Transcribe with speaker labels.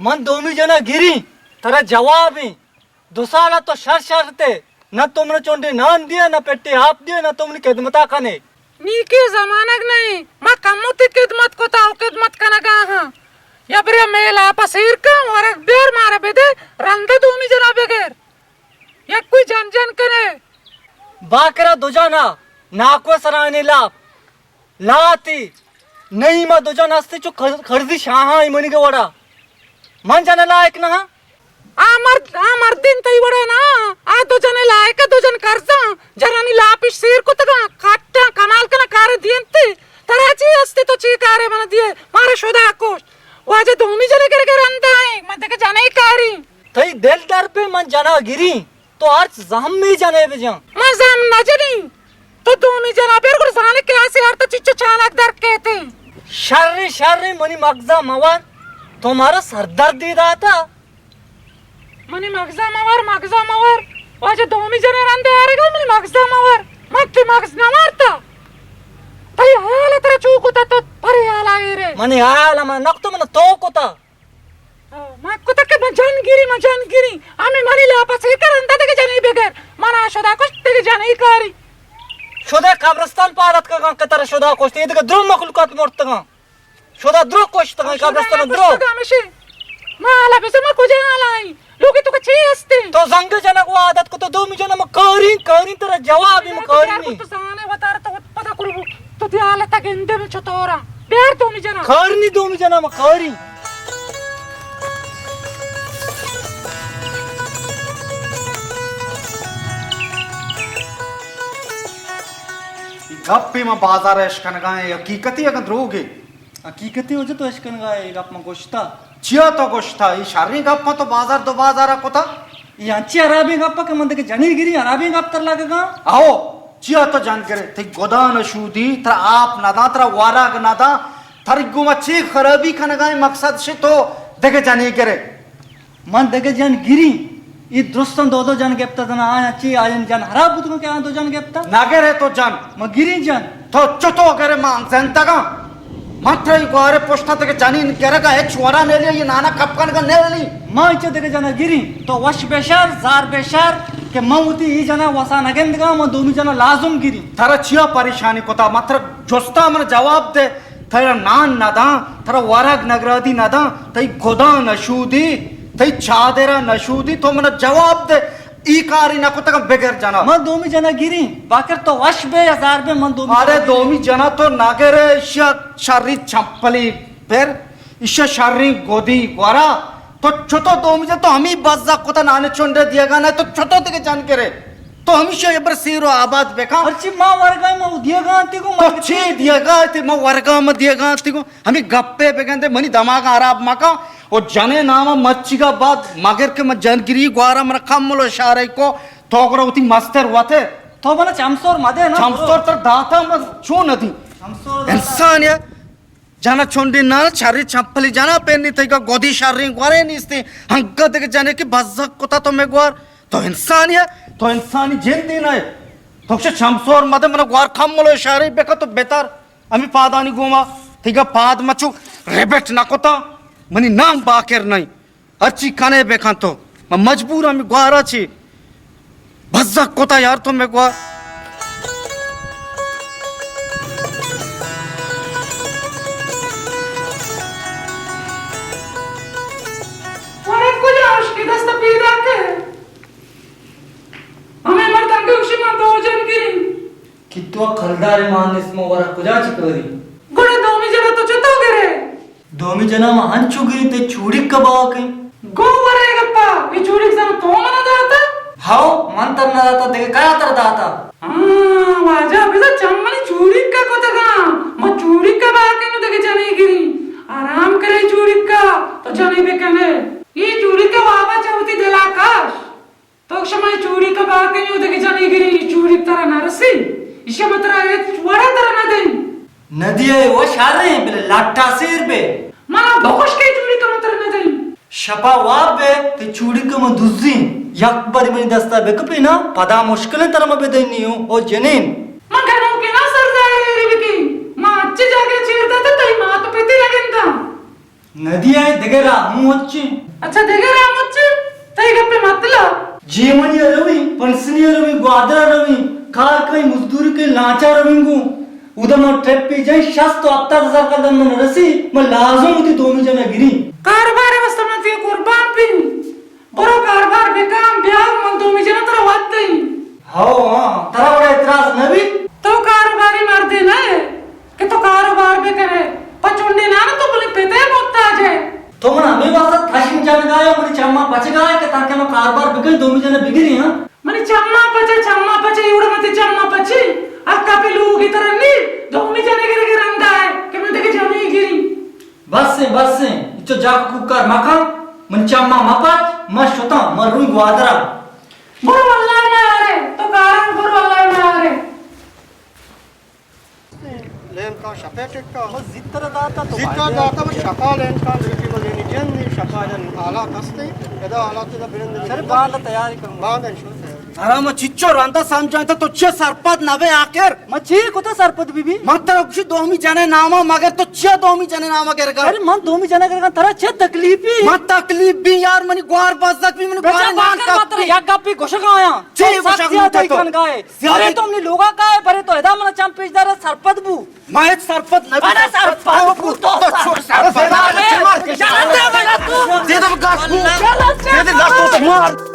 Speaker 1: मन दोमी जना गिरी तेरा जवाब ही दुसाला तो शर शरते न तुमने चोंडी नान दिया न पेट्टी आप दिया न तुमने खिदमता कने
Speaker 2: नीके जमानक नहीं मैं कम्मुती खिदमत को ताऊ खिदमत कनगा हां या बरे मेला पसीर का और एक बेर मारे बेदे रंदे दोमी जना बेगेर या कोई जन जन करे
Speaker 1: बाकरा दुजाना नाको सराने लाती नहीं मा दुजाना असते चो खर्दी शाहा इमनी के वड़ा मन जाने लायक ना
Speaker 2: आमर दिन तई वड़ा ना आ दो जने लायक दो जन करजा जरानी लापिश शेर को तगा काटा कमाल कना कार दियंते तराची असते तो ची कारे मन दिए मारे शोधा कोश वाजे दोमी जने करे रंदा है मन देखे जाने ही कारी
Speaker 1: तई दिल दर पे मन जाना गिरी तो आज जाम में जाने बजा
Speaker 2: मजाम न जनी तो दोमी जना बेर को जाने क्या से हर तो चिच्चो चालाक दर कहते
Speaker 1: शर्री मनी मगजा मवार तुम्हारा सरदर्द दे रहा था
Speaker 2: मनी मगजा मवार वाजे दोमी जना रंदे आ रे मनी मगजा मवार मत मगज न मारता तई हाल तेरा चूकुता तो परे आला रे
Speaker 1: मनी आला मन नक्तो मन तो कोता
Speaker 2: मैं कुता के जानगिरी आम्ही मनी लापास हे करंता ते जाने बेगर मना शोधा कुछ ते जाने ही कारी
Speaker 1: शोधा कब्रिस्तान पारत का कतर शोधा कोस्ट ये के द्रो मखलुकात मोरत का शोधा द्रो कोस्ट का कब्रिस्तान द्रो
Speaker 2: माला बेसे म कुजे आलाई लोगे तो कचे असते
Speaker 1: तो जंग जना को आदत को तो दो मी जना म करी तेरा जवाब ही म करी
Speaker 2: तो जाने बता तो पता करू तो दियाला ता गेंदे में छतोरा प्यार दो मी जना
Speaker 1: करनी दो मी जना म करी
Speaker 3: गप्पी में बाजार एशकन गाए हकीकती अगर रोगे
Speaker 1: हकीकती हो तो एशकन गाए गप म गोश्ता
Speaker 3: चिया तो गोश्ता ई शारी गप में तो बाजार दो बाजार कोता
Speaker 1: यांची अराबी गप के मंदे के जनी गिरी अराबी गप तर लागे गा
Speaker 3: आओ चिया तो जान करे थे गोदान शूदी तर आप नदा तर वाराग नदा थर गुमा ची खराबी खन गाए मकसद से तो देखे जानी करे
Speaker 1: मन देखे जन गिरी ई दोस्तन दो जन गेप्ता जना आची आयन जन हरा बुत को क्या दो जन गेप्ता
Speaker 3: नागे रे तो जान
Speaker 1: म गिरी जन
Speaker 3: तो चतो करे मांग जनता का मात्र ई गोरे पोस्टा तक जानी करे का एक छोरा ने लिए ये नाना कपकन का ने ली
Speaker 1: म इचे देखे जना गिरी तो वश बेशर जार बेशर के मऊती ई जना वसा नगेंद गा म दोमी जना लाजुम गिरी
Speaker 3: थारा चिया परेशानी कोता मात्र जोस्ता मन जवाब दे थारा नान नदा थारा वाराग नगरादी नदा तई गोदा नशूदी तई चादेरा नशूदी तो मन जवाब दे ई कारी ना कोता का बेगर जाना
Speaker 1: म दोमी जना गिरी बाकर तो वश बे हजार बे मन दोमी
Speaker 3: अरे दोमी जना तो नागेरे इशा शारी चंपली फिर इशा शारी गोदी वारा तो छोटो दोमी जना तो हमी बज्जा कोता नाने चोंडे दिएगा ना तो छोटो तक जान करे तो हमेशा ये बर सीरो आबाद बेका
Speaker 1: अर्ची मां वर्गा में दिएगा अंति को
Speaker 3: तो छे दिएगा ते म वर्गा में दिएगा अंति को हमी गप्पे बेगंदे मनी दमाग आराब मका और जने नामा मच्छी का बाद मगर के म जनगिरी ग्वारा मन कमलो इशारे को तोगरो उती मस्तर वाते
Speaker 1: तो बना चमसोर मदे ना
Speaker 3: चमसोर तर दाता म छो नदी
Speaker 1: चमसोर
Speaker 3: इंसान या जाना छोंडी ना छारी चंपली जाना पेनी तई का गोदी शारी ग्वारे निस्ते हंका देके जाने की बज्जक कोता तो मे ग्वार तो इंसान या तो इंसानी जेन दिन है तो चमसोर मदे मन ग्वार कमलो इशारे बेका तो बेतार अमी पादानी गुमा तिगा पाद मचु रेबेट ना कोता मनी नाम बाकेर नहीं अच्छी खाने बेखा तो मैं मजबूर हमें ग्वारा छी भज्जा कोता यार तो मैं ग्वार
Speaker 2: वारे को जाश की दस्त पीदा के हमें मर्दन के उसी में दो जन गिरी
Speaker 1: कितवा खलदारे मानस में वरा कुजा चिकरी
Speaker 2: गुणे दोमी जना तो चतो गिरे
Speaker 1: दोमी जना म हंचु गिरी ते चूड़ी कबा के
Speaker 2: गो वरेगप्पा ಈ ಚೂಡಿಗೆ ಸಮ ತೋಮನದಾತ
Speaker 1: हाओ मंतर न दाता देखे कया तर दाता
Speaker 2: वाजा बिसा चम्मनी चूड़ी का कोतगा म चूड़ी का बाके नु देखे जने गिरी आराम करे चूड़ी का तो जने बेकने ई चूड़ी का बाबा चौती दिलाकाश तो क्षमा चूड़ी का बाके नु देखे जने गिरी चूड़ी तरह नरसी इसे मात्र एक वड़ा तरह न दे
Speaker 1: नदी है वो शारे बिले लाटा सिर पे
Speaker 2: मना बखश के चूड़ी का मात्र न दे
Speaker 1: शपा वाबे ते चूड़ी का म दुजी यकबर में दस्ता बेकपे ना पदा मुश्किल तरह में बेदनी हो ओ जनीन
Speaker 2: मगर नो के ना सर जाए रे बिकी मां अच्छे जाके चीरता तो तई मां तो पेती लगेंदा
Speaker 1: नदी आहे दिगेरा हूँ వచ్చి
Speaker 2: अच्छा देखे राम अच्छे तई गप्पे मतलब
Speaker 1: जेमनी रवी पंसनी रवी ग्वादरा रवी कार कई मजदूरी के लाचा रविंगू उधर मग ट्रिप पे जाई शास्त 70,000 का दम मन रसी मैं लाजम होती 2 जना गिरी
Speaker 2: कारभार आहे वस्तू ते कुर्बान पिन बरो कारभार बेकाम ब्याग मग तुम्ही जण तर वाद नाही
Speaker 1: हो हां तरा बड़ा इतराज नवी
Speaker 2: तो कारोबारी मार देना है कि तो कारोबार भी करे पचुंडी ना तो बोले पेते मोहताज है
Speaker 1: तो मन हमें वाला थाशिन जान गाया मुझे चम्मा पच गाया कि ताके मैं कारबार बिगल 2 जना बिगरी हां
Speaker 2: मनी चम्मा पचे एवढं मध्ये चम्मा पची अक्का पे लोग इतर नी दोमी जने गिरे रंदा है कि मैं देखे जमी गिरी
Speaker 1: बस से इचो जाक कुकर मका मन चम्मा मपाच मस्त होता मरुई ग्वादरा
Speaker 2: बरो अल्लाह ना रे तो कारण बरो अल्लाह ना रे
Speaker 4: लेनका शपेटिका
Speaker 1: जित्तर दाता तो
Speaker 4: जित्ता दाता में शका लेनका लिखी मले निजन शका जन आला कस्ते यदा आला तो बिरंद
Speaker 1: सर बाल तैयारी करूंगा
Speaker 4: बांध शो
Speaker 3: अरे मग चिच्चो रांता समजायचं तो चे सरपत नवे आकेर
Speaker 1: मच्छी कोता सरपत बीबी
Speaker 3: मात्र अक्षी दोमी जाने नामा मगर तो चे दोमी जाने नामा कर
Speaker 1: अरे मन 2 जना करगा तरा छे तकलीफी
Speaker 3: मत तकलीफ भी यार मनी ग्वार बसक भी मनी
Speaker 1: बेचा
Speaker 3: ग्वार
Speaker 1: बाकर मात्र या गप्पी घोषगाया
Speaker 3: चे घोषगा
Speaker 1: तो इकन गाय अरे तुमने लोगा काय बरे तो एदा मन चंपेजदार सरपत बू
Speaker 3: माहित सरपत नवे
Speaker 1: अरे सरपत बू तो
Speaker 3: सरपत
Speaker 1: चला दे बेटा तू
Speaker 3: दे दे गास
Speaker 1: चला
Speaker 3: दे दे गास तो मार